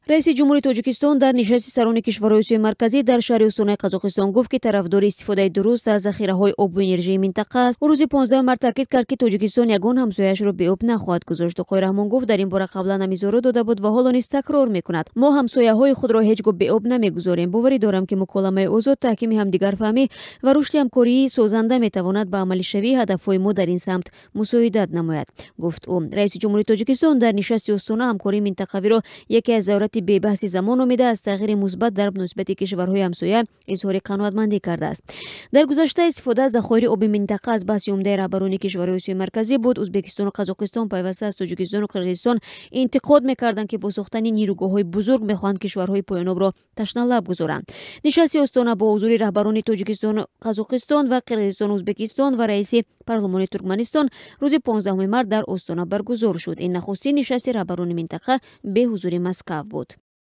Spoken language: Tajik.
раиси ҷумҳури Тоҷикистон дар нишасти сарони кишварҳои Осиёи Марказӣ дар шаҳри Остонаи Қазоқистон гуфт, ки тарафдори истифодаи дуруст аз захираҳои обу энержии минтақа аст. рӯзи 15 март таъкид кард, ки Тоҷикистон ягон ҳамсояашро беоб нахоҳад гузошт. Осиёи Раҳмон гуфт, дар ин бора қаблан ҳам изҳорот дода буд ва ҳоло низ такрор мекунад. мо ҳамсояҳои худро ҳеҷ гоҳ беоб намегузорем. боварӣ дорам, ки муколамаи озод, таҳкими ҳамдигарфаҳмӣ ва рушди ҳамкории созанда метавонад ба амалишавии ҳадафҳои мо дар ин самт мусоидат намояд, гуфт ӯ. раиси ҷумҳури Тоҷикистон дар нишасти Остона ҳамкории минтақавиро яке аз зарурати бебаҳси замон номида аз тағйири мусбат дар муносибати кишварҳои ҳамсоя изҳори қаноатмандӣ кардааст. дар гузашта истифода аз захоири оби минтақа аз баҳси умдаи раҳбарони кишварҳои Осиёи Марказӣ буд. Ӯзбекистону Қазоқистон пайваста аз Тоҷикистону Қирғизистон интиқод мекарданд, ки бо сохтани нирӯгоҳҳои бузург мехоҳанд кишварҳои поёнобро ташналаб гузоранд. нишасти Остона бо ҳузури раҳбарони Тоҷикистон, Қазоқистон ва Қирғизистону Ӯзбекистон ва раиси парлумони Туркманистон рӯзи 15 март дар Остона баргузор шуд. ин нахустин нишасти раҳбарони минтақа бе ҳузури Москав буд.